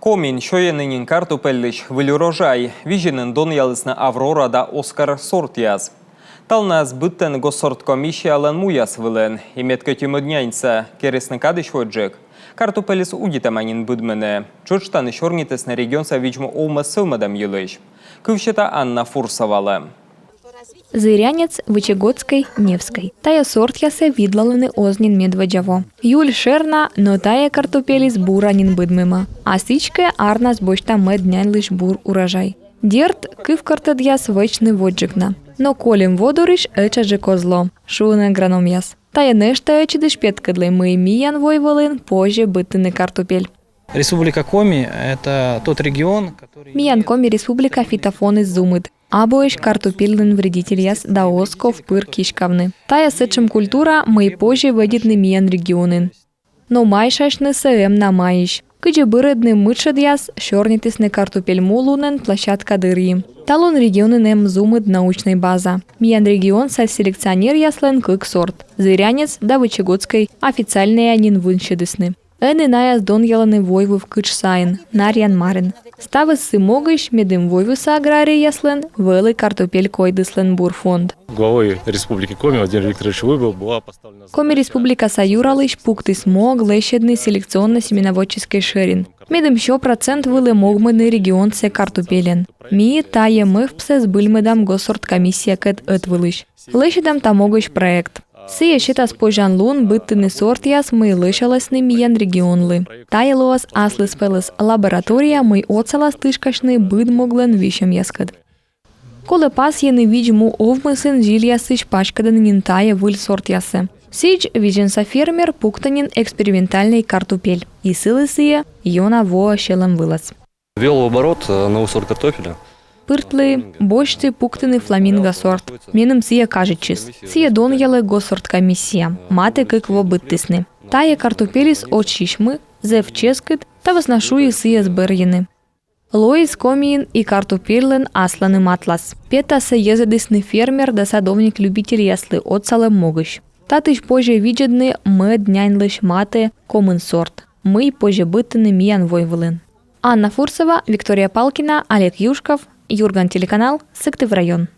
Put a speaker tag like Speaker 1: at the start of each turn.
Speaker 1: Комін, що є нині картопеллич, вилюрожай, віжінен дон ялисна Аврора да Оскар сорт яз. Тална збиттен госсорт комішія лен муяс вилен, і меткетім однянця, кересне кадиш воджек. Картопеліс удітаманін бидмене, чочтани шорнітес на регіонса вічмо овма силмадам єлиш. Кивщета Анна Фурсовала.
Speaker 2: Зирянець Вичегодський, Невський. Тая сорт ясе відлалений ознін медведяво. Юль шерна, но тая картопеліс буранін бидмима. А січке арнас бочта меднян лиш бур урожай. Дєрт кив картад'яс вечний воджикна. Но колім водориш еча же козло. Шуне граном яс. Тая нешта ечі деш п'яткадли ми міян войволин позже битини картопель.
Speaker 3: Республика Коми – это тот регион, который…
Speaker 2: Миян Коми республика фитофоны зумыт. Абоиш картопельный вредитель яс даосков пыр кишкавны. Тая сечем культура мы позже ведитны миян регионын. Но майшашны сэм на майиш. Кыджи бырыдны мытшад яс шорнитесны картопель мулунен площадка дырьи. Талон регионын зумыт научной база. Миян регион са селекционер яслен кык сорт. Зырянец да Вычегодской официальные анин выншедесны. Эны наяс дон яланы войву в кычсайн, нарьян марин. Ставы сымогыш медым войвуса аграрий яслен, велый картопель койдыслен бурфонд.
Speaker 4: Главой Республики Коми Владимир Викторович Выбыл была поставлена…
Speaker 2: Коми Республика Саюралыш пукты смог лещедный селекционно-семеноводческий шерин. Медым еще процент вылы могмыны регион се картопелен. Ми тае мых псе сбыльмыдам госсорт комиссия кэт этвылыш. Лещедам тамогыш проект. Сия щитас пожан лун быттыны сорт яс мы лышаласны миян регионлы. Тайлоас аслыс пелыс лаборатория мы оцалас тышкашны быд моглен вишем яскад. Колы пас ены виджму овмысын жил ясыш пачкадан нинтая выль сорт ясы. Сич видженса фермер пуктанин экспериментальный картопель. И сылы сия йона воа щелем вылаз.
Speaker 4: Ввел в оборот новый сорт картофеля.
Speaker 2: Пыртлы, бочты пуктыны фламинго сорт. Меным сия кажечис. Сия дон ялы госсорт комиссия. Маты кык во быттысны. Тая картопелис от шишмы, зев ческет, та возношуи сия сберьены. Лоис комиин и картопелен асланым атлас. Пета се езадысны фермер да садовник-любитель яслы от салем могыш. Татыш позже виджедны мы днянлыш маты комын сорт. Мы позже быттыны миян войвылын. Анна Фурсова, Виктория Палкина, Олег Юшков, Юрган телеканал, Сыктыв район.